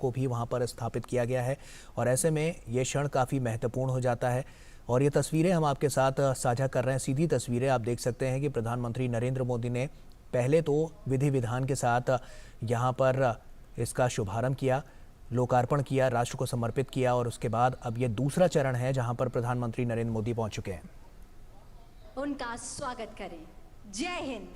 को भी वहां पर स्थापित किया गया है और ऐसे में ये क्षण काफ़ी महत्वपूर्ण हो जाता है। और ये तस्वीरें हम आपके साथ साझा कर रहे हैं, सीधी तस्वीरें। आप देख सकते हैं कि प्रधानमंत्री नरेंद्र मोदी ने पहले तो विधि विधान के साथ यहाँ पर इसका शुभारंभ किया, लोकार्पण किया, राष्ट्र को समर्पित किया और उसके बाद अब ये दूसरा चरण है जहां पर प्रधानमंत्री नरेंद्र मोदी पहुंच चुके हैं। उनका स्वागत करें। जय हिंद।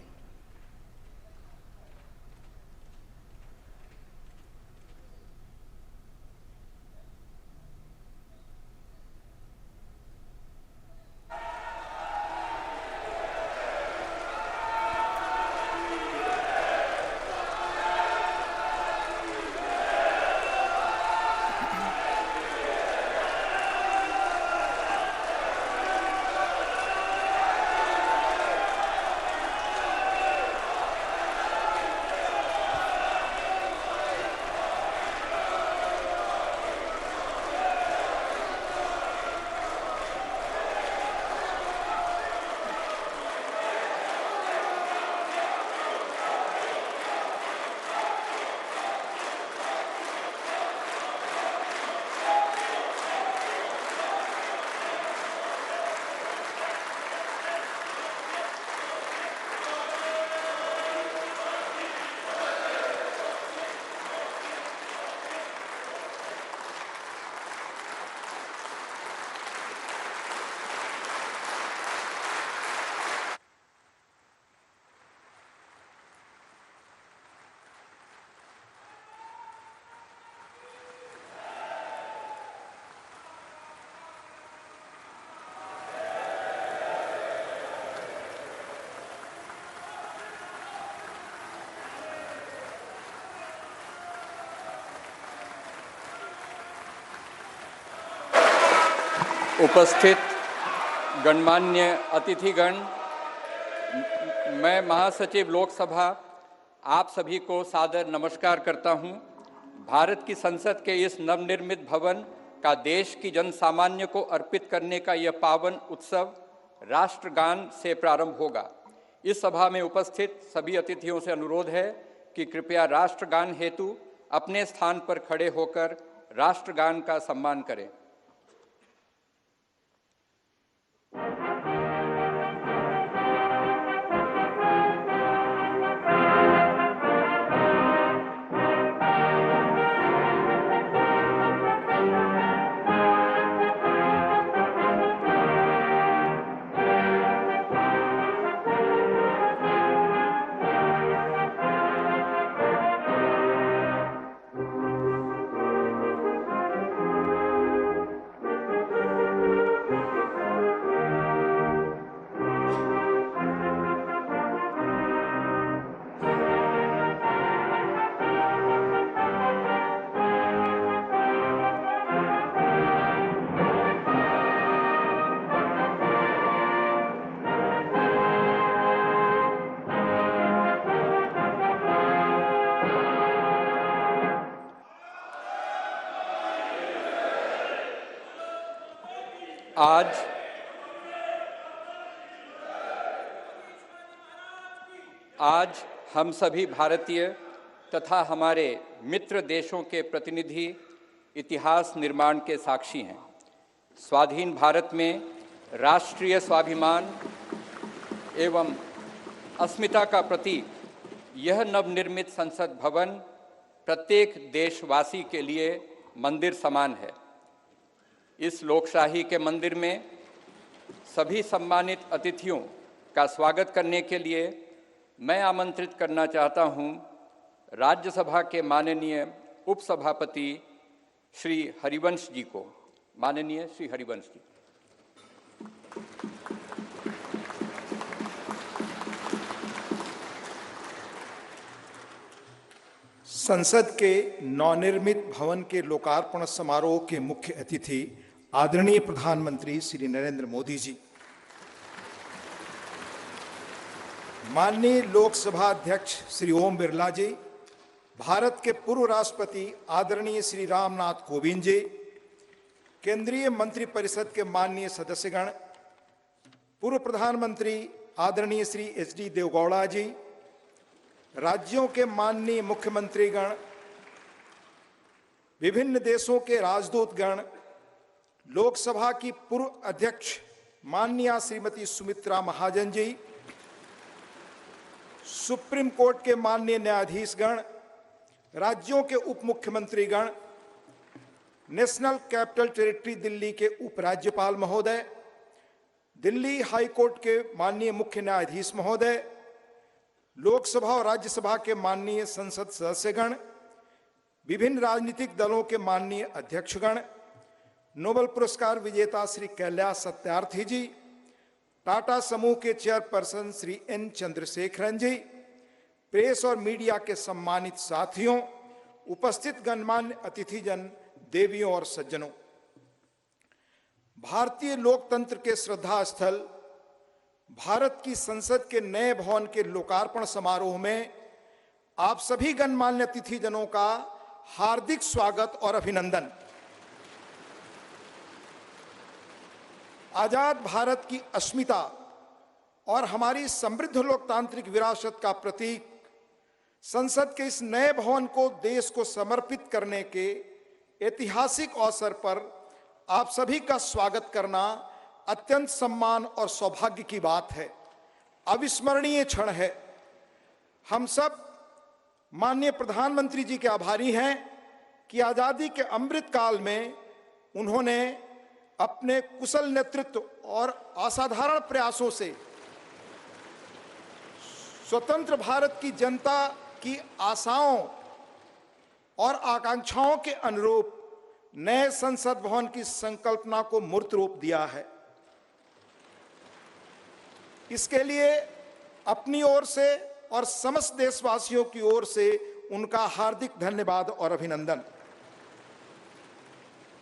उपस्थित गणमान्य अतिथिगण, मैं महासचिव लोकसभा आप सभी को सादर नमस्कार करता हूं। भारत की संसद के इस नवनिर्मित भवन का देश की जन सामान्य को अर्पित करने का यह पावन उत्सव राष्ट्रगान से प्रारंभ होगा। इस सभा में उपस्थित सभी अतिथियों से अनुरोध है कि कृपया राष्ट्रगान हेतु अपने स्थान पर खड़े होकर राष्ट्रगान का सम्मान करें। आज हम सभी भारतीय तथा हमारे मित्र देशों के प्रतिनिधि इतिहास निर्माण के साक्षी हैं। स्वाधीन भारत में राष्ट्रीय स्वाभिमान एवं अस्मिता का प्रतीक यह नवनिर्मित संसद भवन प्रत्येक देशवासी के लिए मंदिर समान है। इस लोकशाही के मंदिर में सभी सम्मानित अतिथियों का स्वागत करने के लिए मैं आमंत्रित करना चाहता हूं राज्यसभा के माननीय उपसभापति श्री हरिवंश जी को। माननीय श्री हरिवंश जी। संसद के नवनिर्मित भवन के लोकार्पण समारोह के मुख्य अतिथि आदरणीय प्रधानमंत्री श्री नरेंद्र मोदी जी, माननीय लोकसभा अध्यक्ष श्री ओम बिरला जी, भारत के पूर्व राष्ट्रपति आदरणीय श्री रामनाथ कोविंद जी, केंद्रीय मंत्रिपरिषद के माननीय सदस्यगण, पूर्व प्रधानमंत्री आदरणीय श्री एच.डी. देवेगौड़ा जी, राज्यों के माननीय मुख्यमंत्रीगण, विभिन्न देशों के राजदूतगण, लोकसभा की पूर्व अध्यक्ष माननीय श्रीमती सुमित्रा महाजन जी, सुप्रीम कोर्ट के माननीय न्यायाधीशगण, राज्यों के उप मुख्यमंत्रीगण, नेशनल कैपिटल टेरिटरी दिल्ली के उपराज्यपाल महोदय, दिल्ली हाई कोर्ट के माननीय मुख्य न्यायाधीश महोदय, लोकसभा और राज्यसभा के माननीय संसद सदस्यगण, विभिन्न राजनीतिक दलों के माननीय अध्यक्षगण, नोबेल पुरस्कार विजेता श्री कैलाश सत्यार्थी जी, टाटा समूह के चेयरपर्सन श्री एन चंद्रशेखरन जी, प्रेस और मीडिया के सम्मानित साथियों, उपस्थित गणमान्य अतिथिजन, देवियों और सज्जनों, भारतीय लोकतंत्र के श्रद्धा स्थल भारत की संसद के नए भवन के लोकार्पण समारोह में आप सभी गणमान्य अतिथिजनों का हार्दिक स्वागत और अभिनंदन। आजाद भारत की अस्मिता और हमारी समृद्ध लोकतांत्रिक विरासत का प्रतीक संसद के इस नए भवन को देश को समर्पित करने के ऐतिहासिक अवसर पर आप सभी का स्वागत करना अत्यंत सम्मान और सौभाग्य की बात है, अविस्मरणीय क्षण है। हम सब माननीय प्रधानमंत्री जी के आभारी हैं कि आजादी के अमृत काल में उन्होंने अपने कुशल नेतृत्व और असाधारण प्रयासों से स्वतंत्र भारत की जनता की आशाओं और आकांक्षाओं के अनुरूप नए संसद भवन की संकल्पना को मूर्त रूप दिया है। इसके लिए अपनी ओर से और समस्त देशवासियों की ओर से उनका हार्दिक धन्यवाद और अभिनंदन।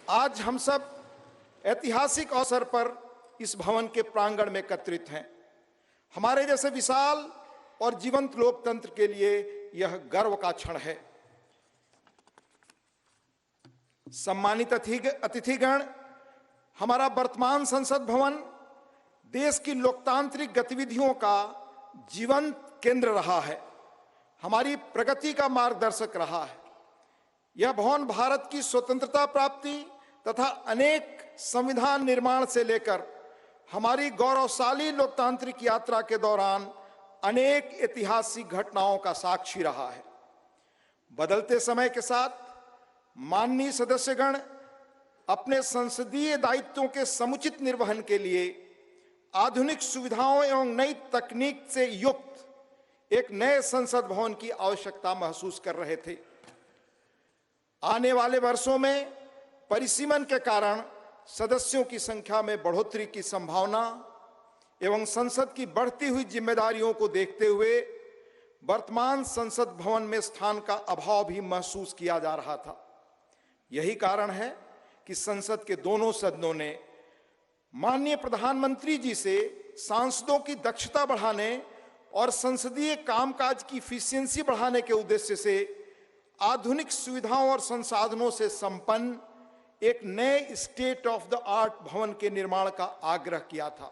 आज हम सब ऐतिहासिक अवसर पर इस भवन के प्रांगण में एकत्रित हैं। हमारे जैसे विशाल और जीवंत लोकतंत्र के लिए यह गर्व का क्षण है। सम्मानित अतिथिगण, हमारा वर्तमान संसद भवन देश की लोकतांत्रिक गतिविधियों का जीवंत केंद्र रहा है, हमारी प्रगति का मार्गदर्शक रहा है। यह भवन भारत की स्वतंत्रता प्राप्ति तथा अनेक संविधान निर्माण से लेकर हमारी गौरवशाली लोकतांत्रिक यात्रा के दौरान अनेक ऐतिहासिक घटनाओं का साक्षी रहा है। बदलते समय के साथ माननीय सदस्यगण अपने संसदीय दायित्वों के समुचित निर्वहन के लिए आधुनिक सुविधाओं एवं नई तकनीक से युक्त एक नए संसद भवन की आवश्यकता महसूस कर रहे थे। आने वाले वर्षों में परिसीमन के कारण सदस्यों की संख्या में बढ़ोतरी की संभावना एवं संसद की बढ़ती हुई जिम्मेदारियों को देखते हुए वर्तमान संसद भवन में स्थान का अभाव भी महसूस किया जा रहा था। यही कारण है कि संसद के दोनों सदनों ने माननीय प्रधानमंत्री जी से सांसदों की दक्षता बढ़ाने और संसदीय कामकाज की इफिशियंसी बढ़ाने के उद्देश्य से आधुनिक सुविधाओं और संसाधनों से संपन्न एक नए स्टेट ऑफ द आर्ट भवन के निर्माण का आग्रह किया था।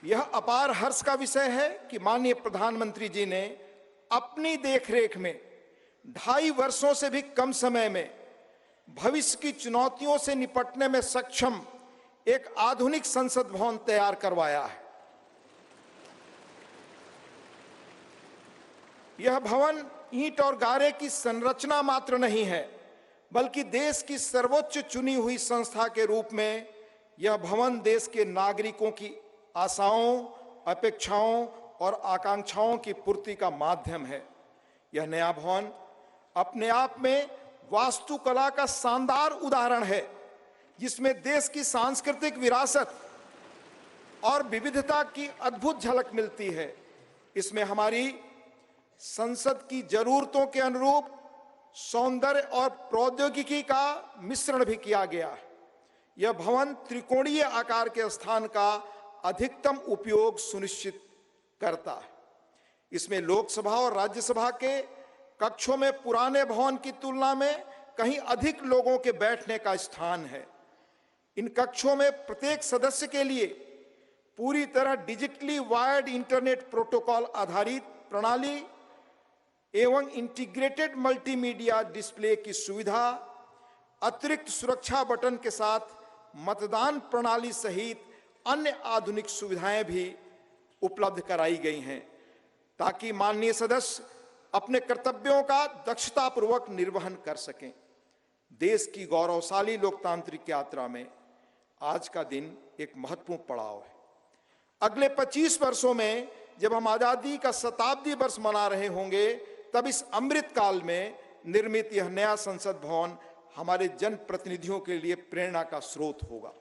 यह अपार हर्ष का विषय है कि माननीय प्रधानमंत्री जी ने अपनी देखरेख में 2.5 वर्षों से भी कम समय में भविष्य की चुनौतियों से निपटने में सक्षम एक आधुनिक संसद भवन तैयार करवाया है। यह भवन ईंट और गारे की संरचना मात्र नहीं है, बल्कि देश की सर्वोच्च चुनी हुई संस्था के रूप में यह भवन देश के नागरिकों की आशाओं, अपेक्षाओं और आकांक्षाओं की पूर्ति का माध्यम है। यह नया भवन अपने आप में वास्तुकला का शानदार उदाहरण है, जिसमें देश की सांस्कृतिक विरासत और विविधता की अद्भुत झलक मिलती है। इसमें हमारी संसद की जरूरतों के अनुरूप सौंदर्य और प्रौद्योगिकी का मिश्रण भी किया गया है। यह भवन त्रिकोणीय आकार के स्थान का अधिकतम उपयोग सुनिश्चित करता है। इसमें लोकसभा और राज्यसभा के कक्षों में पुराने भवन की तुलना में कहीं अधिक लोगों के बैठने का स्थान है। इन कक्षों में प्रत्येक सदस्य के लिए पूरी तरह डिजिटली वायर्ड इंटरनेट प्रोटोकॉल आधारित प्रणाली एवं इंटीग्रेटेड मल्टीमीडिया डिस्प्ले की सुविधा, अतिरिक्त सुरक्षा बटन के साथ मतदान प्रणाली सहित अन्य आधुनिक सुविधाएं भी उपलब्ध कराई गई हैं, ताकि माननीय सदस्य अपने कर्तव्यों का दक्षतापूर्वक निर्वहन कर सकें। देश की गौरवशाली लोकतांत्रिक यात्रा में आज का दिन एक महत्वपूर्ण पड़ाव है। अगले 25 वर्षों में जब हम आजादी का शताब्दी वर्ष मना रहे होंगे, तब इस अमृत काल में निर्मित यह नया संसद भवन हमारे जनप्रतिनिधियों के लिए प्रेरणा का स्रोत होगा।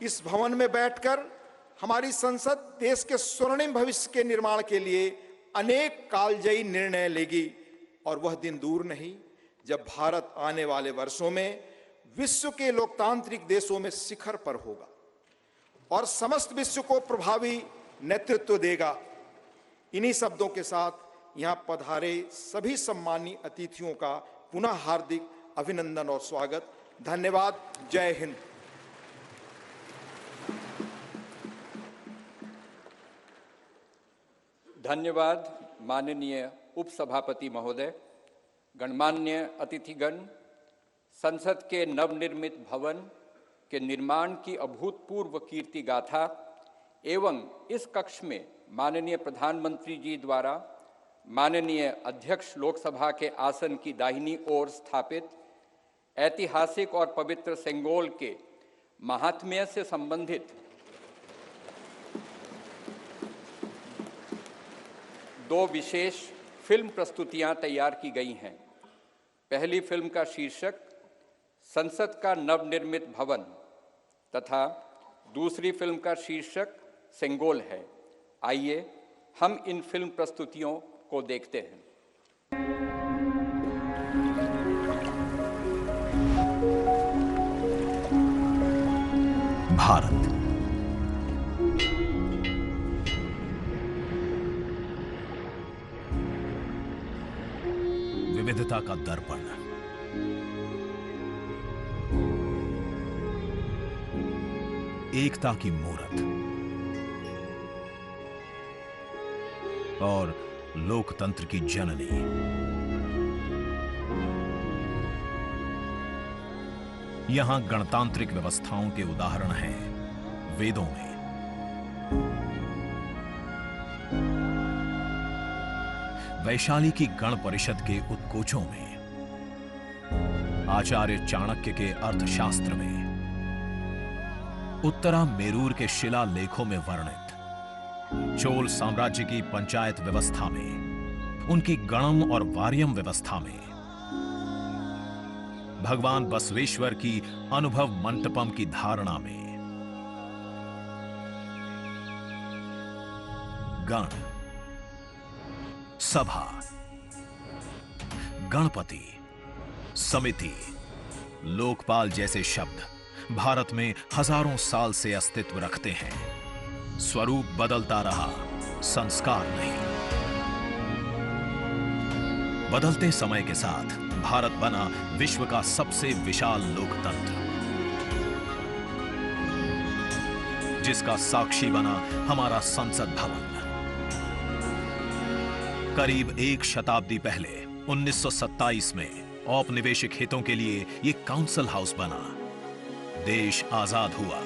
इस भवन में बैठकर हमारी संसद देश के स्वर्णिम भविष्य के निर्माण के लिए अनेक कालजयी निर्णय लेगी, और वह दिन दूर नहीं जब भारत आने वाले वर्षों में विश्व के लोकतांत्रिक देशों में शिखर पर होगा और समस्त विश्व को प्रभावी नेतृत्व देगा। इन्हीं शब्दों के साथ यहां पधारे सभी सम्मानीय अतिथियों का पुनः हार्दिक अभिनंदन और स्वागत। धन्यवाद। जय हिंद। धन्यवाद माननीय उपसभापति महोदय। गणमान्य अतिथिगण, संसद के नवनिर्मित भवन के निर्माण की अभूतपूर्व कीर्ति गाथा एवं इस कक्ष में माननीय प्रधानमंत्री जी द्वारा माननीय अध्यक्ष लोकसभा के आसन की दाहिनी ओर स्थापित ऐतिहासिक और पवित्र सेंगोल के महात्म्य से संबंधित दो विशेष फिल्म प्रस्तुतियां तैयार की गई हैं। पहली फिल्म का शीर्षक संसद का नवनिर्मित भवन तथा दूसरी फिल्म का शीर्षक सेंगोल है। आइए हम इन फिल्म प्रस्तुतियों को देखते हैं। भारत विविधता का दर्पण, एकता की मूरत और लोकतंत्र की जननी। यहां गणतांत्रिक व्यवस्थाओं के उदाहरण हैं वेदों में। वैशाली की गण परिषद के उत्कोचों में, आचार्य चाणक्य के अर्थशास्त्र में, उत्तरा मेरूर के शिलालेखों में वर्णित चोल साम्राज्य की पंचायत व्यवस्था में, उनकी गणम और वार्यम व्यवस्था में, भगवान बसवेश्वर की अनुभव मंटपम की धारणा में, गण, सभा, गणपति, समिति, लोकपाल जैसे शब्द भारत में हजारों साल से अस्तित्व रखते हैं। स्वरूप बदलता रहा, संस्कार नहीं। बदलते समय के साथ भारत बना विश्व का सबसे विशाल लोकतंत्र, जिसका साक्षी बना हमारा संसद भवन। करीब एक शताब्दी पहले 1927 में औपनिवेशिक हितों के लिए यह काउंसिल हाउस बना। देश आजाद हुआ,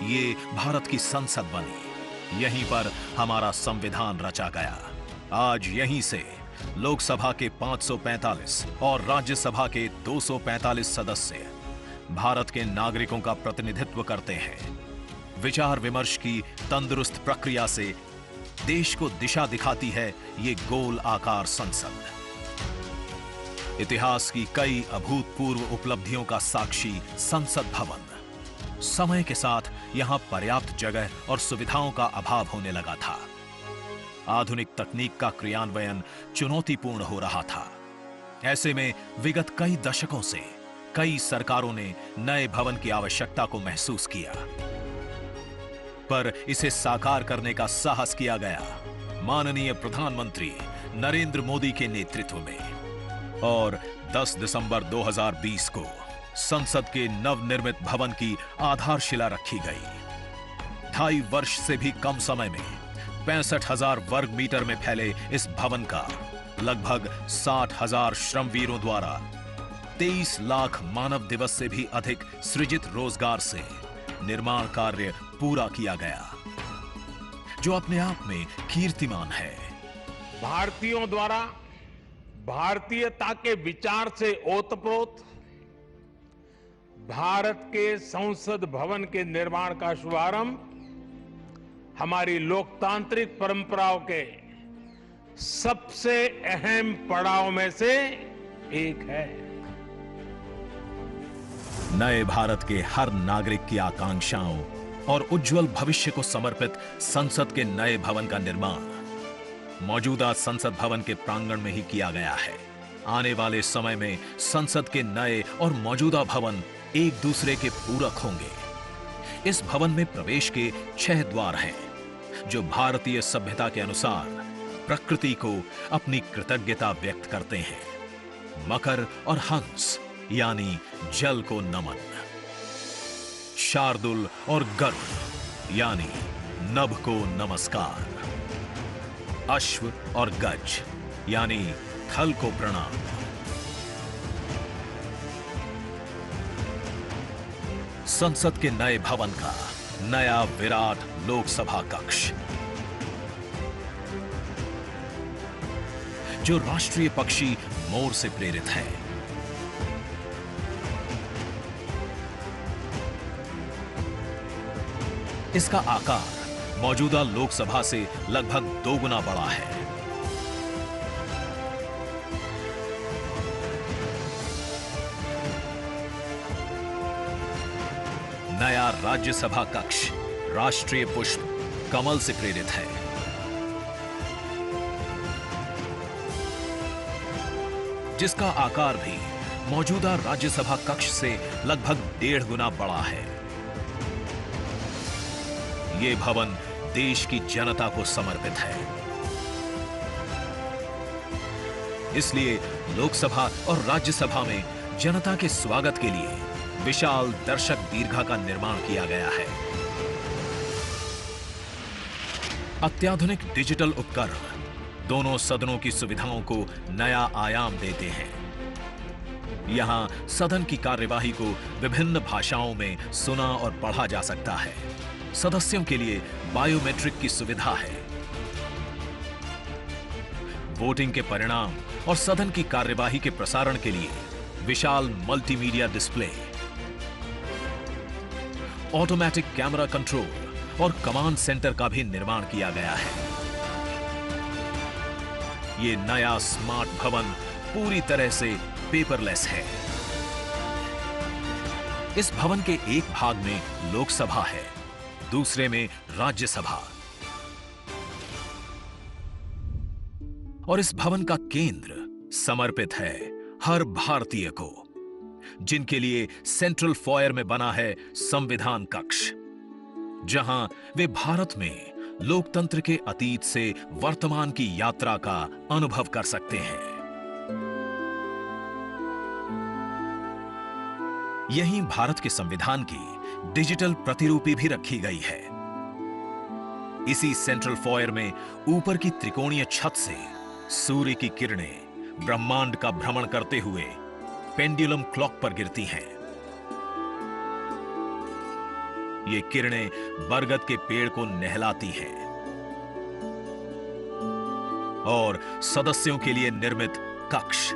ये भारत की संसद बनी। यहीं पर हमारा संविधान रचा गया। आज यहीं से लोकसभा के 545 और राज्यसभा के 245 सदस्य भारत के नागरिकों का प्रतिनिधित्व करते हैं। विचार विमर्श की तंदुरुस्त प्रक्रिया से देश को दिशा दिखाती है ये गोल आकार संसद। इतिहास की कई अभूतपूर्व उपलब्धियों का साक्षी संसद भवन। समय के साथ यहां पर्याप्त जगह और सुविधाओं का अभाव होने लगा था। आधुनिक तकनीक का क्रियान्वयन चुनौतीपूर्ण हो रहा था। ऐसे में विगत कई दशकों से कई सरकारों ने नए भवन की आवश्यकता को महसूस किया, पर इसे साकार करने का साहस किया गया माननीय प्रधानमंत्री नरेंद्र मोदी के नेतृत्व में। और 10 दिसंबर 2020 को संसद के नवनिर्मित भवन की आधारशिला रखी गई। 2.5 वर्ष से भी कम समय में 65,000 वर्ग मीटर में फैले इस भवन का लगभग 60,000 श्रमवीरों द्वारा 23 लाख मानव दिवस से भी अधिक सृजित रोजगार से निर्माण कार्य पूरा किया गया, जो अपने आप में कीर्तिमान है। भारतीयों द्वारा भारतीयता के विचार से ओतप्रोत भारत के संसद भवन के निर्माण का शुभारंभ हमारी लोकतांत्रिक परंपराओं के सबसे अहम पड़ाव में से एक है। नए भारत के हर नागरिक की आकांक्षाओं और उज्जवल भविष्य को समर्पित संसद के नए भवन का निर्माण मौजूदा संसद भवन के प्रांगण में ही किया गया है। आने वाले समय में संसद के नए और मौजूदा भवन एक दूसरे के पूरक होंगे। इस भवन में प्रवेश के 6 द्वार हैं, जो भारतीय सभ्यता के अनुसार प्रकृति को अपनी कृतज्ञता व्यक्त करते हैं। मकर और हंस यानी जल को नमन, शार्दुल और गरुड़ यानी नभ को नमस्कार, अश्व और गज यानी थल को प्रणाम। संसद के नए भवन का नया विराट लोकसभा कक्ष, जो राष्ट्रीय पक्षी मोर से प्रेरित है। इसका आकार मौजूदा लोकसभा से लगभग 2 गुना बड़ा है। नया राज्यसभा कक्ष राष्ट्रीय पुष्प कमल से प्रेरित है। जिसका आकार भी मौजूदा राज्यसभा कक्ष से लगभग 1.5 गुना बड़ा है। यह भवन देश की जनता को समर्पित है। इसलिए लोकसभा और राज्यसभा में जनता के स्वागत के लिए विशाल दर्शक दीर्घा का निर्माण किया गया है। अत्याधुनिक डिजिटल उपकरण दोनों सदनों की सुविधाओं को नया आयाम देते हैं। यहां सदन की कार्यवाही को विभिन्न भाषाओं में सुना और पढ़ा जा सकता है। सदस्यों के लिए बायोमेट्रिक की सुविधा है। वोटिंग के परिणाम और सदन की कार्यवाही के प्रसारण के लिए विशाल multimedia display, automatic camera control और कमांड सेंटर का भी निर्माण किया गया है। यह नया स्मार्ट भवन पूरी तरह से पेपरलेस है। इस भवन के एक भाग में लोकसभा है, दूसरे में राज्यसभा। और इस भवन का केंद्र समर्पित है हर भारतीय को, जिनके लिए सेंट्रल फॉयर में बना है संविधान कक्ष, जहां वे भारत में लोकतंत्र के अतीत से वर्तमान की यात्रा का अनुभव कर सकते हैं। यहीं भारत के संविधान की डिजिटल प्रतिरूपी भी रखी गई है। इसी सेंट्रल फॉयर में ऊपर की त्रिकोणीय छत से सूर्य की किरणें ब्रह्मांड का भ्रमण करते हुए पेंडुलम क्लॉक पर गिरती हैं। ये किरणें बरगद के पेड़ को नहलाती हैं और सदस्यों के लिए निर्मित कक्ष,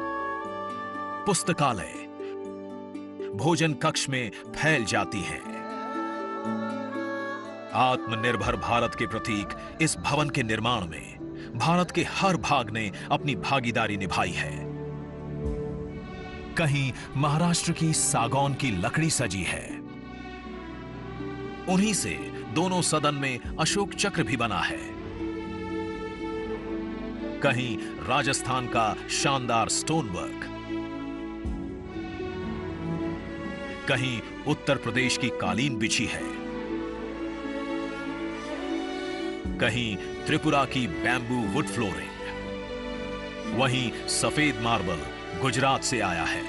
पुस्तकालय, भोजन कक्ष में फैल जाती हैं। आत्मनिर्भर भारत के प्रतीक इस भवन के निर्माण में भारत के हर भाग ने अपनी भागीदारी निभाई है। कहीं महाराष्ट्र की सागौन की लकड़ी सजी है, उन्हीं से दोनों सदन में अशोक चक्र भी बना है। कहीं राजस्थान का शानदार स्टोन वर्क, कहीं उत्तर प्रदेश की कालीन बिछी है, कहीं त्रिपुरा की बैम्बू वुड फ्लोरिंग, वहीं सफेद मार्बल गुजरात से आया है।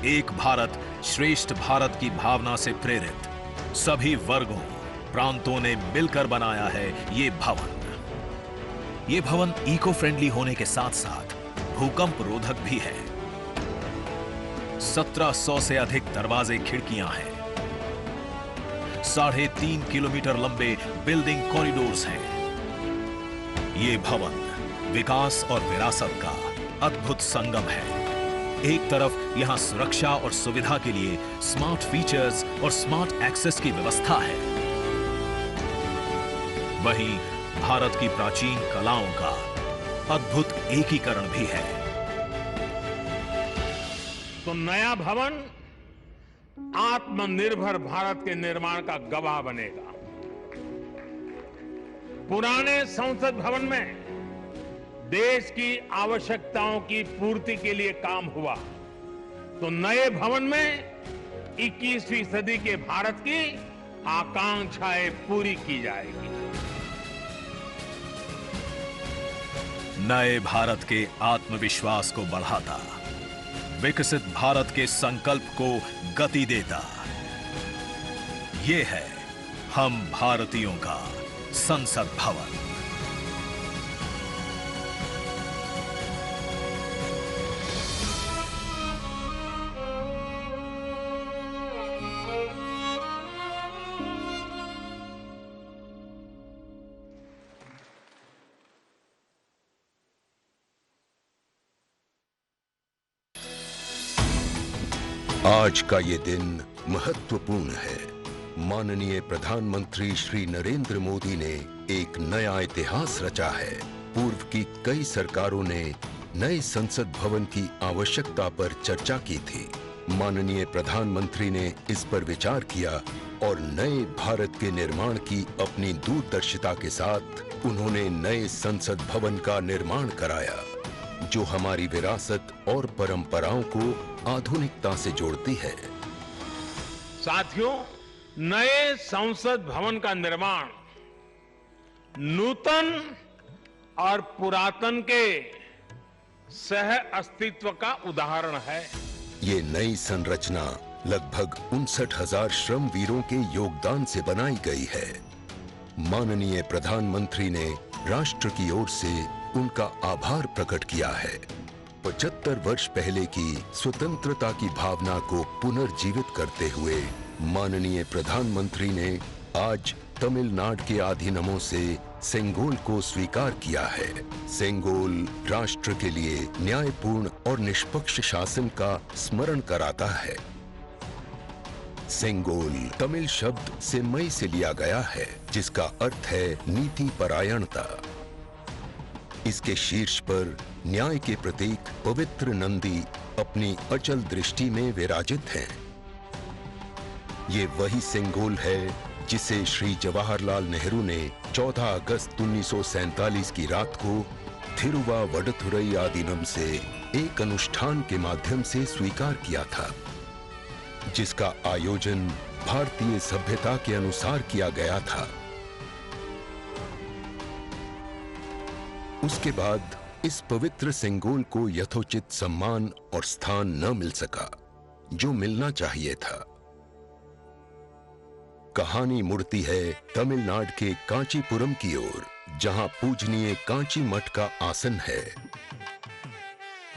एक भारत श्रेष्ठ भारत की भावना से प्रेरित सभी वर्गों, प्रांतों ने मिलकर बनाया है ये भवन। ये भवन इको फ्रेंडली होने के साथ साथ भूकंप रोधक भी है। 1700 से अधिक दरवाजे खिड़कियां हैं। 3.5 किलोमीटर लंबे बिल्डिंग कॉरिडोर्स हैं। ये भवन विकास और विरासत का अद्भुत संगम है। एक तरफ यहां सुरक्षा और सुविधा के लिए स्मार्ट फीचर्स और स्मार्ट एक्सेस की व्यवस्था है, वहीं भारत की प्राचीन कलाओं का अद्भुत एकीकरण भी है। तो नया भवन आत्मनिर्भर भारत के निर्माण का गवाह बनेगा। पुराने संसद भवन में देश की आवश्यकताओं की पूर्ति के लिए काम हुआ, तो नए भवन में 21वीं सदी के भारत की आकांक्षाएं पूरी की जाएगी। नए भारत के आत्मविश्वास को बढ़ाता, विकसित भारत के संकल्प को गति देता, ये है हम भारतीयों का संसद भवन। आज का ये दिन महत्वपूर्ण है। माननीय प्रधानमंत्री श्री नरेंद्र मोदी ने एक नया इतिहास रचा है। पूर्व की कई सरकारों ने नए संसद भवन की आवश्यकता पर चर्चा की थी। माननीय प्रधानमंत्री ने इस पर विचार किया और नए भारत के निर्माण की अपनी दूरदर्शिता के साथ उन्होंने नए संसद भवन का निर्माण कराया, जो हमारी विरासत और परंपराओं को आधुनिकता से जोड़ती है। साथियों, नए संसद भवन का निर्माण नूतन और पुरातन के सह अस्तित्व का उदाहरण है। ये नई संरचना लगभग 59,000 श्रम वीरों के योगदान से बनाई गई है। माननीय प्रधानमंत्री ने राष्ट्र की ओर से उनका आभार प्रकट किया है। 75 वर्ष पहले की स्वतंत्रता की भावना को पुनर्जीवित करते हुए माननीय प्रधानमंत्री ने आज तमिलनाडु के अधीनमों से सेंगोल को स्वीकार किया है। सेंगोल राष्ट्र के लिए न्यायपूर्ण और निष्पक्ष शासन का स्मरण कराता है। सेंगोल तमिल शब्द सेम्मई से लिया गया है, जिसका अर्थ है नीति परायणता। इसके शीर्ष पर न्याय के प्रतीक पवित्र नंदी अपनी अचल दृष्टि में विराजित हैं। ये वही सेंगोल है जिसे श्री जवाहरलाल नेहरू ने 14 अगस्त 1947 की रात को थिरुवावडथुरई आदीनम से एक अनुष्ठान के माध्यम से स्वीकार किया था, जिसका आयोजन भारतीय सभ्यता के अनुसार किया गया था। उसके बाद इस पवित्र सेंगोल को यथोचित सम्मान और स्थान न मिल सका, जो मिलना चाहिए था। कहानी मुड़ती है तमिलनाडु के कांचीपुरम की ओर, जहां पूजनीय कांची मठ का आसन है।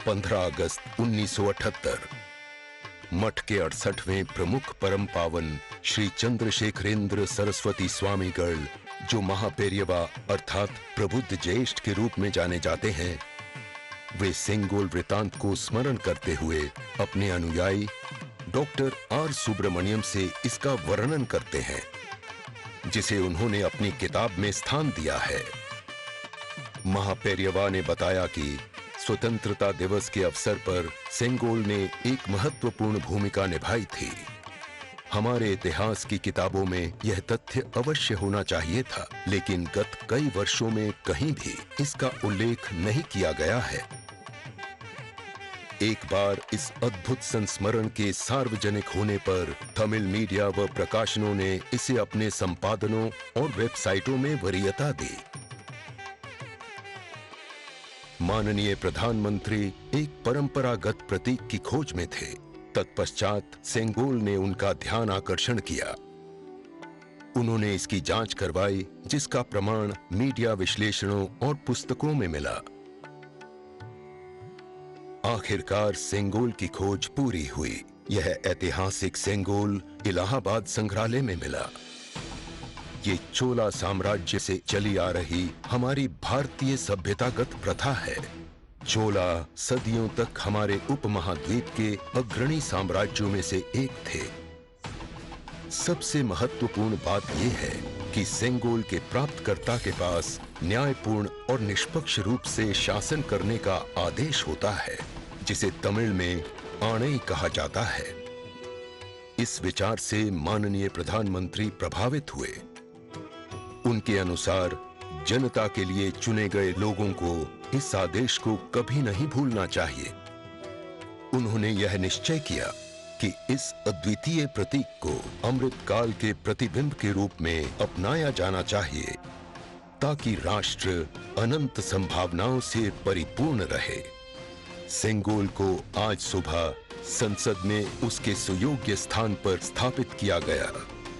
15 अगस्त 1978 मठ के 68वें प्रमुख परम पावन श्री चंद्रशेखरेंद्र सरस्वती स्वामीगढ़, जो महापेरियवा अर्थात प्रबुद्ध ज्येष्ठ के रूप में जाने जाते हैं, वे सेंगोल वृतांत को स्मरण करते हुए अपने अनुयायी डॉक्टर आर सुब्रमण्यम से इसका वर्णन करते हैं, जिसे उन्होंने अपनी किताब में स्थान दिया है। महापेरियवा ने बताया कि स्वतंत्रता दिवस के अवसर पर सेंगोल ने एक महत्वपूर्ण भूमिका निभाई थी। हमारे इतिहास की किताबों में यह तथ्य अवश्य होना चाहिए था, लेकिन गत कई वर्षों में कहीं भी इसका उल्लेख नहीं किया गया है। एक बार इस अद्भुत संस्मरण के सार्वजनिक होने पर तमिल मीडिया व प्रकाशनों ने इसे अपने संपादनों और वेबसाइटों में वरीयता दी। माननीय प्रधानमंत्री एक परंपरागत प्रतीक की खोज में थे। तत्पश्चात सेंगोल ने उनका ध्यान आकर्षण किया। उन्होंने इसकी जांच करवाई, जिसका प्रमाण मीडिया विश्लेषणों और पुस्तकों में मिला। आखिरकार सेंगोल की खोज पूरी हुई। यह ऐतिहासिक सेंगोल इलाहाबाद संग्रहालय में मिला। ये चोला साम्राज्य से चली आ रही हमारी भारतीय सभ्यतागत प्रथा है। चोला सदियों तक हमारे उपमहाद्वीप के अग्रणी साम्राज्यों में से एक थे। सबसे महत्वपूर्ण बात यह है कि सेंगोल के प्राप्तकर्ता के पास न्यायपूर्ण और निष्पक्ष रूप से शासन करने का आदेश होता है, जिसे तमिल में आणई कहा जाता है। इस विचार से माननीय प्रधानमंत्री प्रभावित हुए। उनके अनुसार जनता के लिए चुने गए लोगों को इस आदेश को कभी नहीं भूलना चाहिए। उन्होंने यह निश्चय किया कि इस अद्वितीय प्रतीक को अमृतकाल के प्रतिबिंब के रूप में अपनाया जाना चाहिए, ताकि राष्ट्र अनंत संभावनाओं से परिपूर्ण रहे। सेंगोल को आज सुबह संसद में उसके सुयोग्य स्थान पर स्थापित किया गया।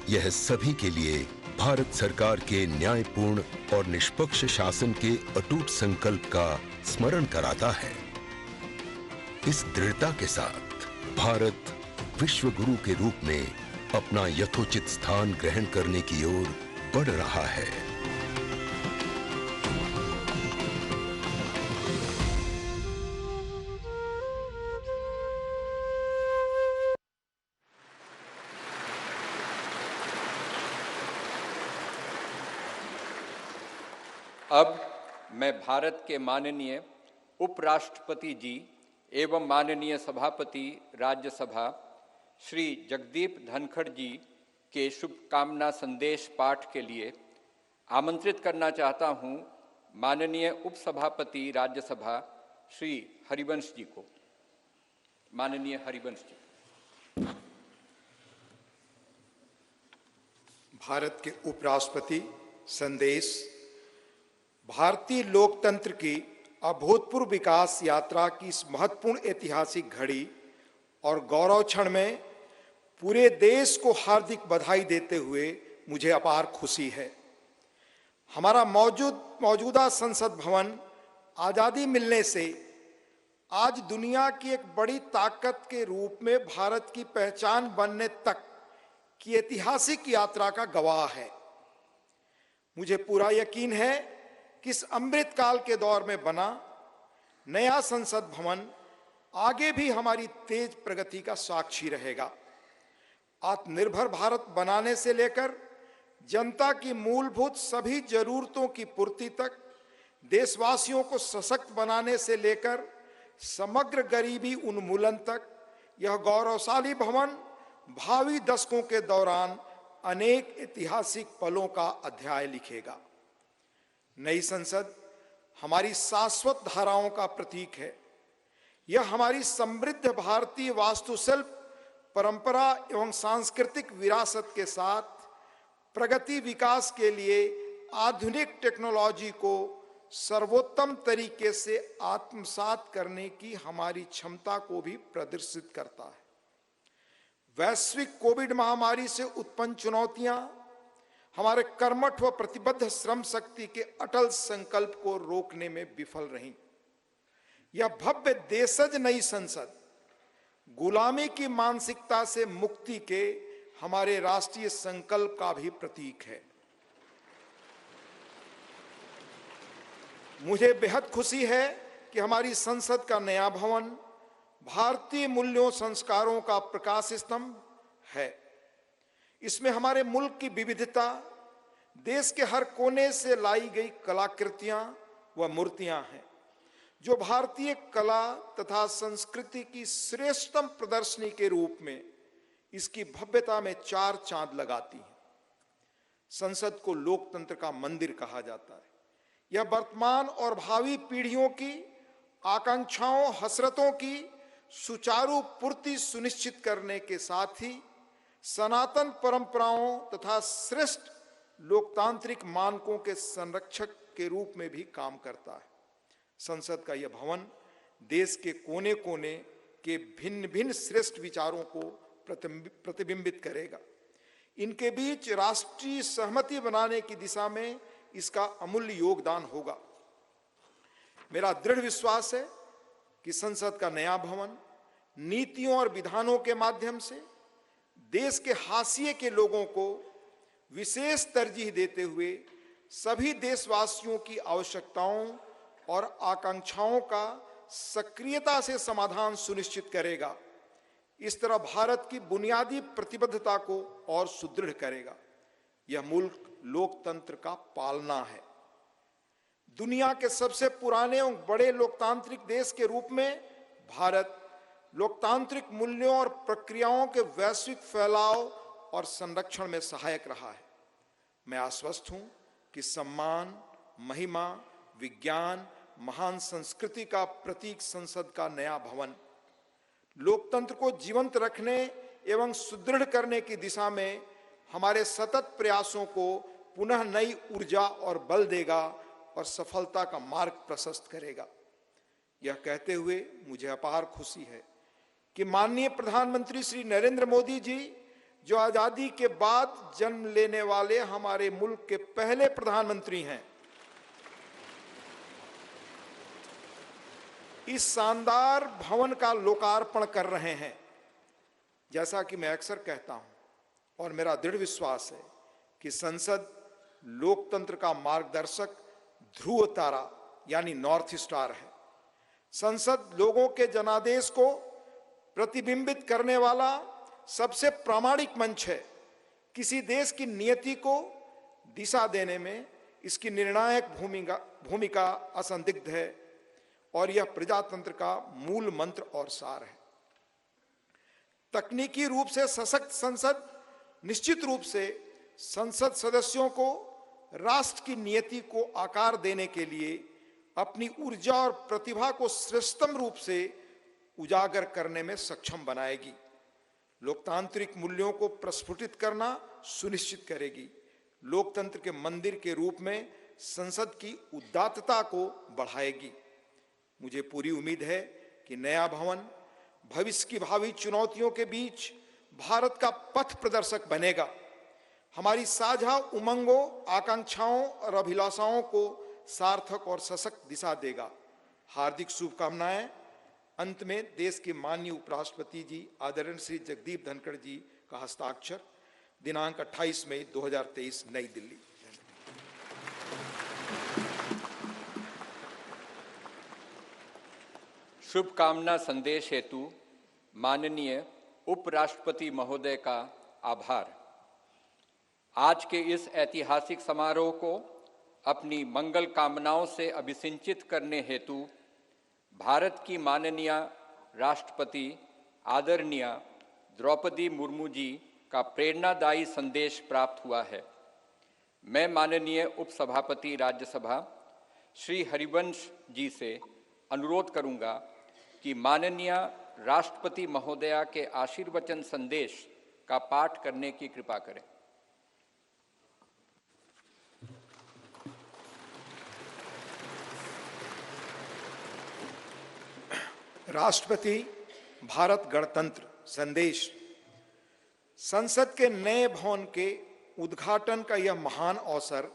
यह सभी के लिए भारत सरकार के न्यायपूर्ण और निष्पक्ष शासन के अटूट संकल्प का स्मरण कराता है। इस दृढ़ता के साथ भारत विश्व गुरु के रूप में अपना यथोचित स्थान ग्रहण करने की ओर बढ़ रहा है। अब मैं भारत के माननीय उपराष्ट्रपति जी एवं माननीय सभापति राज्यसभा श्री जगदीप धनखड़ जी के शुभकामना संदेश पाठ के लिए आमंत्रित करना चाहता हूं माननीय उपसभापति राज्यसभा श्री हरिवंश जी को। माननीय हरिवंश जी। भारत के उपराष्ट्रपति संदेश। भारतीय लोकतंत्र की अभूतपूर्व विकास यात्रा की इस महत्वपूर्ण ऐतिहासिक घड़ी और गौरव क्षण में पूरे देश को हार्दिक बधाई देते हुए मुझे अपार खुशी है। हमारा मौजूदा संसद भवन आज़ादी मिलने से आज दुनिया की एक बड़ी ताकत के रूप में भारत की पहचान बनने तक की ऐतिहासिक यात्रा का गवाह है। मुझे पूरा यकीन है कि इस अमृतकाल के दौर में बना नया संसद भवन आगे भी हमारी तेज प्रगति का साक्षी रहेगा। आत्मनिर्भर भारत बनाने से लेकर जनता की मूलभूत सभी जरूरतों की पूर्ति तक, देशवासियों को सशक्त बनाने से लेकर समग्र गरीबी उन्मूलन तक, यह गौरवशाली भवन भावी दशकों के दौरान अनेक ऐतिहासिक पलों का अध्याय लिखेगा। नई संसद हमारी शाश्वत धाराओं का प्रतीक है। यह हमारी समृद्ध भारतीय वास्तुशिल्प, परंपरा एवं सांस्कृतिक विरासत के साथ प्रगति विकास के लिए आधुनिक टेक्नोलॉजी को सर्वोत्तम तरीके से आत्मसात करने की हमारी क्षमता को भी प्रदर्शित करता है। वैश्विक कोविड महामारी से उत्पन्न चुनौतियां हमारे कर्मठ व प्रतिबद्ध श्रम शक्ति के अटल संकल्प को रोकने में विफल रहीं। यह भव्य देशज नई संसद गुलामी की मानसिकता से मुक्ति के हमारे राष्ट्रीय संकल्प का भी प्रतीक है। मुझे बेहद खुशी है कि हमारी संसद का नया भवन भारतीय मूल्यों संस्कारों का प्रकाश स्तंभ है। इसमें हमारे मुल्क की विविधता, देश के हर कोने से लाई गई कलाकृतियां व मूर्तियां हैं, जो भारतीय कला तथा संस्कृति की श्रेष्ठतम प्रदर्शनी के रूप में इसकी भव्यता में चार चांद लगाती हैं। संसद को लोकतंत्र का मंदिर कहा जाता है। यह वर्तमान और भावी पीढ़ियों की आकांक्षाओं, हसरतों की सुचारू पूर्ति सुनिश्चित करने के साथ ही सनातन परंपराओं तथा श्रेष्ठ लोकतांत्रिक मानकों के संरक्षक के रूप में भी काम करता है। संसद का यह भवन देश के कोने कोने के भिन्न भिन्न श्रेष्ठ विचारों को प्रतिबिंबित करेगा। इनके बीच राष्ट्रीय सहमति बनाने की दिशा में इसका अमूल्य योगदान होगा। मेरा दृढ़ विश्वास है कि संसद का नया भवन नीतियों और विधानों के माध्यम से देश के हाशिए के लोगों को विशेष तरजीह देते हुए सभी देशवासियों की आवश्यकताओं और आकांक्षाओं का सक्रियता से समाधान सुनिश्चित करेगा। इस तरह भारत की बुनियादी प्रतिबद्धता को और सुदृढ़ करेगा। यह मुल्क लोकतंत्र का पालना है। दुनिया के सबसे पुराने और बड़े लोकतांत्रिक देश के रूप में भारत लोकतांत्रिक मूल्यों और प्रक्रियाओं के वैश्विक फैलाव और संरक्षण में सहायक रहा है। मैं आश्वस्त हूं कि सम्मान, महिमा, विज्ञान, महान संस्कृति का प्रतीक संसद का नया भवन लोकतंत्र को जीवंत रखने एवं सुदृढ़ करने की दिशा में हमारे सतत प्रयासों को पुनः नई ऊर्जा और बल देगा और सफलता का मार्ग प्रशस्त करेगा। यह कहते हुए मुझे अपार खुशी है कि माननीय प्रधानमंत्री श्री नरेंद्र मोदी जी, जो आजादी के बाद जन्म लेने वाले हमारे मुल्क के पहले प्रधानमंत्री हैं, इस शानदार भवन का लोकार्पण कर रहे हैं। जैसा कि मैं अक्सर कहता हूं और मेरा दृढ़ विश्वास है कि संसद लोकतंत्र का मार्गदर्शक ध्रुव तारा यानी नॉर्थ स्टार है। संसद लोगों के जनादेश को प्रतिबिंबित करने वाला सबसे प्रामाणिक मंच है। किसी देश की नियति को दिशा देने में इसकी निर्णायक भूमिका असंदिग्ध है और यह प्रजातंत्र का मूल मंत्र और सार है। तकनीकी रूप से सशक्त संसद निश्चित रूप से संसद सदस्यों को राष्ट्र की नियति को आकार देने के लिए अपनी ऊर्जा और प्रतिभा को श्रेष्ठतम रूप से उजागर करने में सक्षम बनाएगी। लोकतांत्रिक मूल्यों को प्रस्फुटित करना सुनिश्चित करेगी। लोकतंत्र के मंदिर के रूप में संसद की उदात्तता को बढ़ाएगी। मुझे पूरी उम्मीद है कि नया भवन भविष्य की भावी चुनौतियों के बीच भारत का पथ प्रदर्शक बनेगा। हमारी साझा उमंगों, आकांक्षाओं और अभिलाषाओं को सार्थक और सशक्त दिशा देगा। हार्दिक शुभकामनाएं। अंत में देश के माननीय उपराष्ट्रपति जी आदरणीय श्री जगदीप धनखड़ जी का हस्ताक्षर, दिनांक 28 मई 2023, नई दिल्ली। शुभकामना संदेश हेतु माननीय उपराष्ट्रपति महोदय का आभार। आज के इस ऐतिहासिक समारोह को अपनी मंगल कामनाओं से अभिसिंचित करने हेतु भारत की माननीय राष्ट्रपति आदरणीय द्रौपदी मुर्मू जी का प्रेरणादायी संदेश प्राप्त हुआ है। मैं माननीय उपसभापति राज्यसभा श्री हरिवंश जी से अनुरोध करूंगा कि माननीय राष्ट्रपति महोदया के आशीर्वचन संदेश का पाठ करने की कृपा करें। राष्ट्रपति भारत गणतंत्र संदेश। संसद के नए भवन के उद्घाटन का यह महान अवसर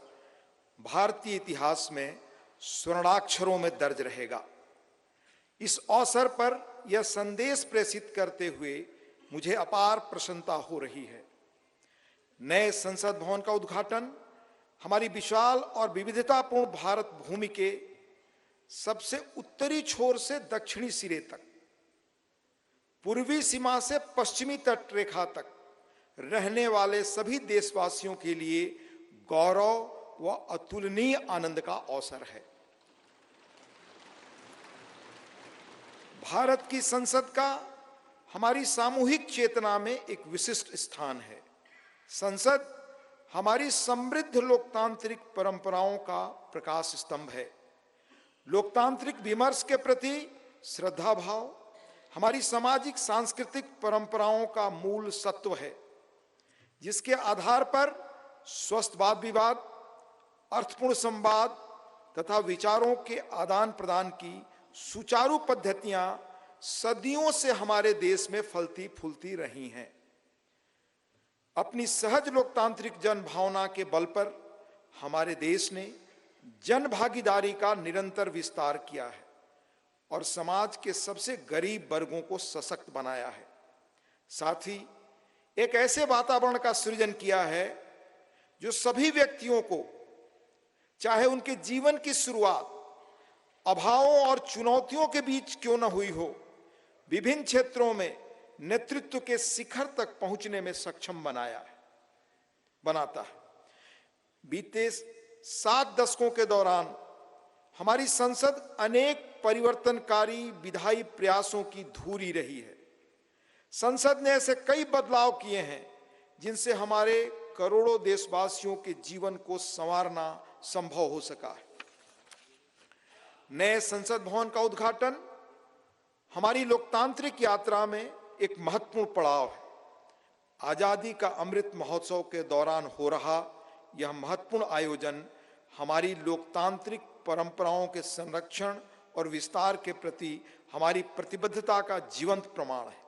भारतीय इतिहास में स्वर्णाक्षरों में दर्ज रहेगा। इस अवसर पर यह संदेश प्रेषित करते हुए मुझे अपार प्रसन्नता हो रही है। नए संसद भवन का उद्घाटन हमारी विशाल और विविधतापूर्ण भारत भूमि के सबसे उत्तरी छोर से दक्षिणी सिरे तक, पूर्वी सीमा से पश्चिमी तट रेखा तक रहने वाले सभी देशवासियों के लिए गौरव व अतुलनीय आनंद का अवसर है। भारत की संसद का हमारी सामूहिक चेतना में एक विशिष्ट स्थान है। संसद हमारी समृद्ध लोकतांत्रिक परंपराओं का प्रकाश स्तंभ है। लोकतांत्रिक विमर्श के प्रति श्रद्धा भाव हमारी सामाजिक सांस्कृतिक परंपराओं का मूल सत्व है, जिसके आधार पर स्वस्थ वाद विवाद, अर्थपूर्ण संवाद तथा विचारों के आदान प्रदान की सुचारू पद्धतियां सदियों से हमारे देश में फलती फूलती रही हैं। अपनी सहज लोकतांत्रिक जन भावना के बल पर हमारे देश ने जन भागीदारी का निरंतर विस्तार किया है और समाज के सबसे गरीब वर्गों को सशक्त बनाया है। साथ ही एक ऐसे वातावरण का सृजन किया है जो सभी व्यक्तियों को, चाहे उनके जीवन की शुरुआत अभावों और चुनौतियों के बीच क्यों न हुई हो, विभिन्न क्षेत्रों में नेतृत्व के शिखर तक पहुंचने में सक्षम बनाता है। बीते 7 दशकों के दौरान हमारी संसद अनेक परिवर्तनकारी विधायी प्रयासों की धूरी रही है। संसद ने ऐसे कई बदलाव किए हैं जिनसे हमारे करोड़ों देशवासियों के जीवन को संवारना संभव हो सका है। नए संसद भवन का उद्घाटन हमारी लोकतांत्रिक यात्रा में एक महत्वपूर्ण पड़ाव है। आजादी का अमृत महोत्सव के दौरान हो रहा यह महत्वपूर्ण आयोजन हमारी लोकतांत्रिक परंपराओं के संरक्षण और विस्तार के प्रति हमारी प्रतिबद्धता का जीवंत प्रमाण है।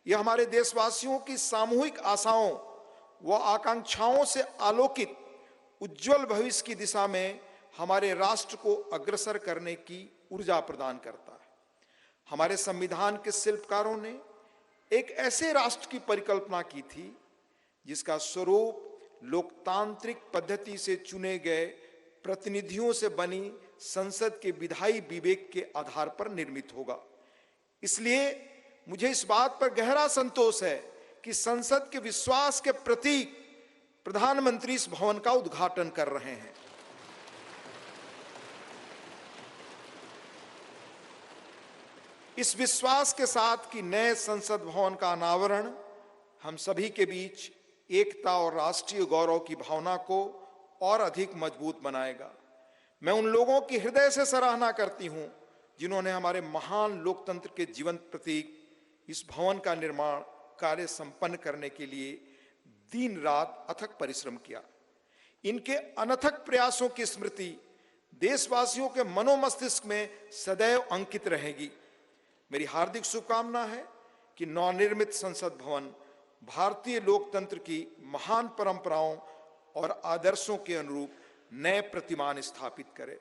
यह हमारे देशवासियों की सामूहिक आशाओं व आकांक्षाओं से आलोकित उज्जवल भविष्य की दिशा में हमारे राष्ट्र को अग्रसर करने की ऊर्जा प्रदान करता है। हमारे संविधान के शिल्पकारों ने एक ऐसे राष्ट्र की परिकल्पना की थी जिसका स्वरूप लोकतांत्रिक पद्धति से चुने गए प्रतिनिधियों से बनी संसद के विधायी विवेक के आधार पर निर्मित होगा। इसलिए मुझे इस बात पर गहरा संतोष है कि संसद के विश्वास के प्रतीक प्रधानमंत्री इस भवन का उद्घाटन कर रहे हैं। इस विश्वास के साथ कि नए संसद भवन का अनावरण हम सभी के बीच एकता और राष्ट्रीय गौरव की भावना को और अधिक मजबूत बनाएगा। मैं उन लोगों की हृदय से सराहना करती हूं जिन्होंने हमारे महान लोकतंत्र के जीवंत प्रतीक इस भवन का निर्माण कार्य संपन्न करने के लिए दिन रात अथक परिश्रम किया। इनके अनथक प्रयासों की स्मृति देशवासियों के मनोमस्तिष्क में सदैव अंकित रहेगी। मेरी हार्दिक शुभकामना है कि नवनिर्मित संसद भवन भारतीय लोकतंत्र की महान परंपराओं और आदर्शों के अनुरूप नए प्रतिमान स्थापित करे।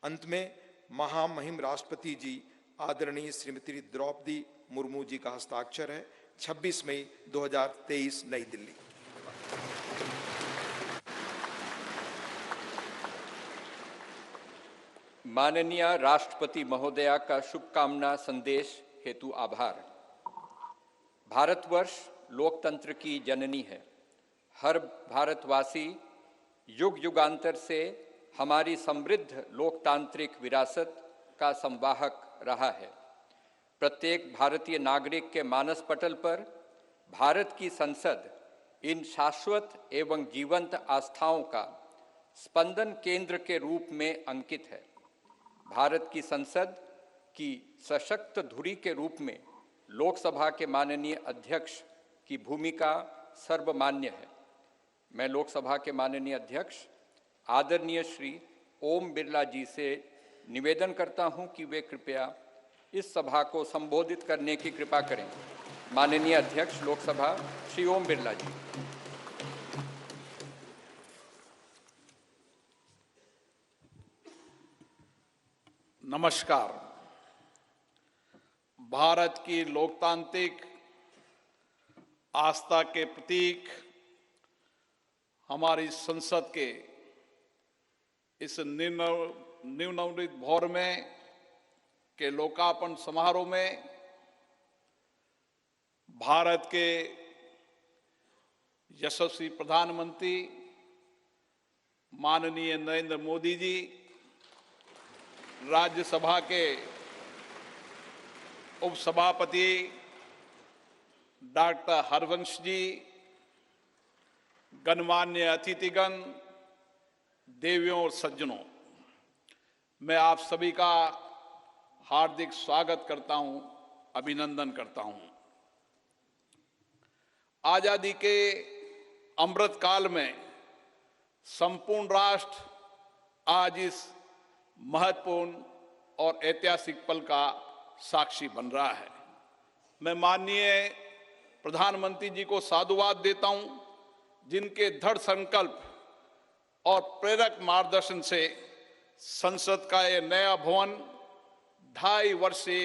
अंत में महामहिम राष्ट्रपति जी आदरणीय श्रीमती द्रौपदी मुर्मू जी का हस्ताक्षर है। 26 मई 2023 नई दिल्ली। माननीय राष्ट्रपति महोदया का शुभकामना संदेश हेतु आभार। भारतवर्ष लोकतंत्र की जननी है। हर भारतवासी युग युगांतर से हमारी समृद्ध लोकतांत्रिक विरासत का संवाहक रहा है। प्रत्येक भारतीय नागरिक के मानस पटल पर भारत की संसद इन शाश्वत एवं जीवंत आस्थाओं का स्पंदन केंद्र के रूप में अंकित है। भारत की संसद की सशक्त धुरी के रूप में लोकसभा के माननीय अध्यक्ष की भूमिका सर्वमान्य है। मैं लोकसभा के माननीय अध्यक्ष आदरणीय श्री ओम बिरला जी से निवेदन करता हूं कि वे कृपया इस सभा को संबोधित करने की कृपा करें। माननीय अध्यक्ष लोकसभा श्री ओम बिरला जी। नमस्कार। भारत की लोकतांत्रिक आस्था के प्रतीक हमारी संसद के इस नवनिर्मित भवन में के लोकार्पण समारोह में भारत के यशस्वी प्रधानमंत्री माननीय नरेंद्र मोदी जी, राज्यसभा के उपसभापति डॉक्टर हरवंश जी, गणमान्य अतिथिगण, देवियों और सज्जनों, मैं आप सभी का हार्दिक स्वागत करता हूं, अभिनंदन करता हूं। आजादी के अमृत काल में संपूर्ण राष्ट्र आज इस महत्वपूर्ण और ऐतिहासिक पल का साक्षी बन रहा है। मैं माननीय प्रधानमंत्री जी को साधुवाद देता हूं, जिनके दृढ़ संकल्प और प्रेरक मार्गदर्शन से संसद का यह नया भवन 2.5 वर्ष से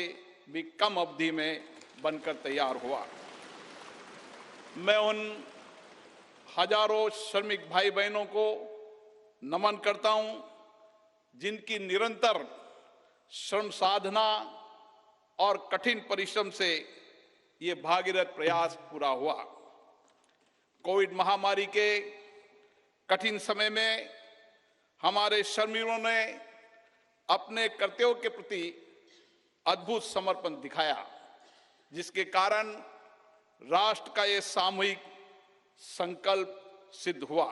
भी कम अवधि में बनकर तैयार हुआ। मैं उन हजारों श्रमिक भाई बहनों को नमन करता हूं, जिनकी निरंतर श्रम साधना और कठिन परिश्रम से ये भागीरथ प्रयास पूरा हुआ। कोविड महामारी के कठिन समय में हमारे श्रमिकों ने अपने कर्तव्यों के प्रति अद्भुत समर्पण दिखाया, जिसके कारण राष्ट्र का ये सामूहिक संकल्प सिद्ध हुआ।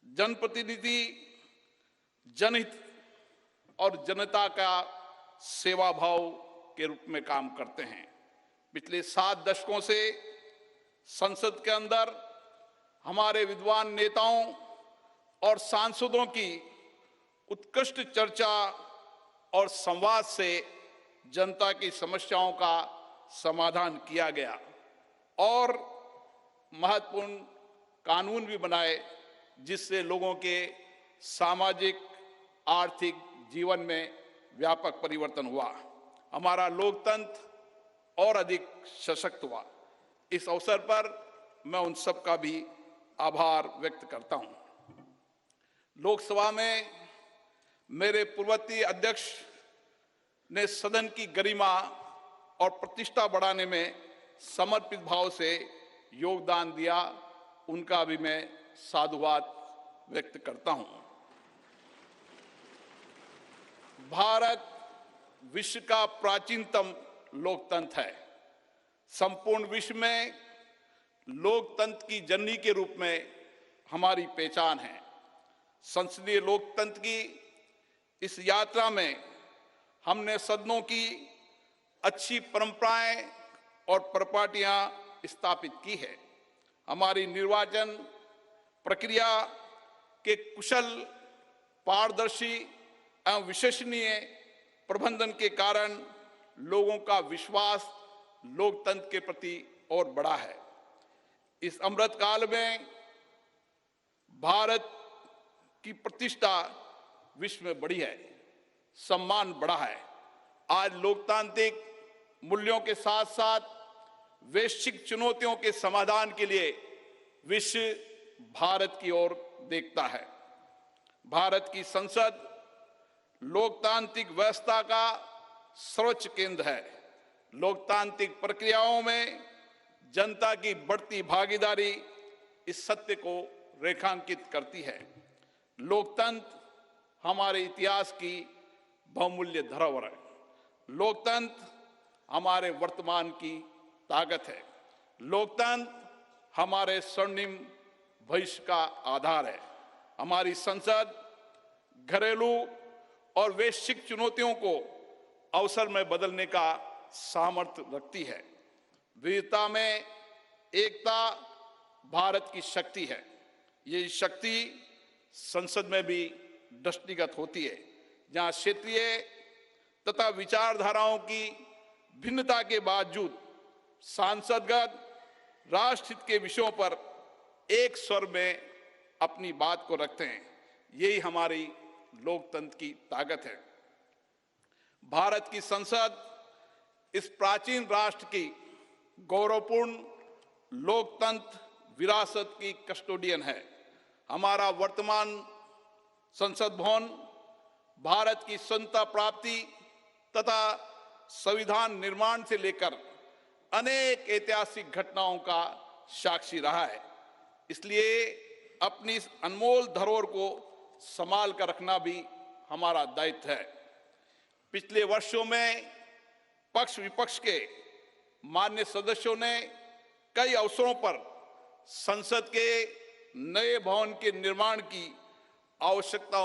जनप्रतिनिधि जनहित और जनता का सेवा भाव के रूप में काम करते हैं। पिछले 7 दशकों से संसद के अंदर हमारे विद्वान नेताओं और सांसदों की उत्कृष्ट चर्चा और संवाद से जनता की समस्याओं का समाधान किया गया और महत्वपूर्ण कानून भी बनाए, जिससे लोगों के सामाजिक आर्थिक जीवन में व्यापक परिवर्तन हुआ। हमारा लोकतंत्र और अधिक सशक्त हुआ। इस अवसर पर मैं उन सब का भी आभार व्यक्त करता हूं। लोकसभा में मेरे पूर्ववर्ती अध्यक्ष ने सदन की गरिमा और प्रतिष्ठा बढ़ाने में समर्पित भाव से योगदान दिया, उनका भी मैं साधुवाद व्यक्त करता हूं। भारत विश्व का प्राचीनतम लोकतंत्र है। संपूर्ण विश्व में लोकतंत्र की जननी के रूप में हमारी पहचान है। संसदीय लोकतंत्र की इस यात्रा में हमने सदनों की अच्छी परंपराएं और परिपाटियां स्थापित की है। हमारी निर्वाचन प्रक्रिया के कुशल, पारदर्शी एवं विश्वसनीय प्रबंधन के कारण लोगों का विश्वास लोकतंत्र के प्रति और बढ़ा है। इस अमृत काल में भारत की प्रतिष्ठा विश्व में बढ़ी है, सम्मान बढ़ा है। आज लोकतांत्रिक मूल्यों के साथ साथ वैश्विक चुनौतियों के समाधान के लिए विश्व भारत की ओर देखता है। भारत की संसद लोकतांत्रिक व्यवस्था का सर्वोच्च केंद्र है। लोकतांत्रिक प्रक्रियाओं में जनता की बढ़ती भागीदारी इस सत्य को रेखांकित करती है। लोकतंत्र हमारे इतिहास की बहुमूल्य धरोहर है। लोकतंत्र हमारे वर्तमान की ताकत है। लोकतंत्र हमारे स्वर्णिम भविष्य का आधार है। हमारी संसद घरेलू और वैश्विक चुनौतियों को अवसर में बदलने का सामर्थ्य रखती है। विविधता में एकता भारत की शक्ति है। ये शक्ति संसद में भी दृष्टिगत होती है, जहां क्षेत्रीय तथा विचारधाराओं की भिन्नता के बावजूद सांसदगण राष्ट्रहित के विषयों पर एक स्वर में अपनी बात को रखते हैं। यही हमारी लोकतंत्र की ताकत है। भारत की संसद इस प्राचीन राष्ट्र की गौरवपूर्ण लोकतंत्र विरासत की कस्टोडियन है। हमारा वर्तमान संसद भवन भारत की स्वतंत्रता प्राप्ति तथा संविधान निर्माण से लेकर अनेक ऐतिहासिक घटनाओं का साक्षी रहा है। इसलिए अपनी इस अनमोल धरोहर को संभाल कर रखना भी हमारा दायित्व है। पिछले वर्षों में पक्ष विपक्ष के मान्य सदस्यों ने कई अवसरों पर संसद के नए भवन के निर्माण की आवश्यकताओं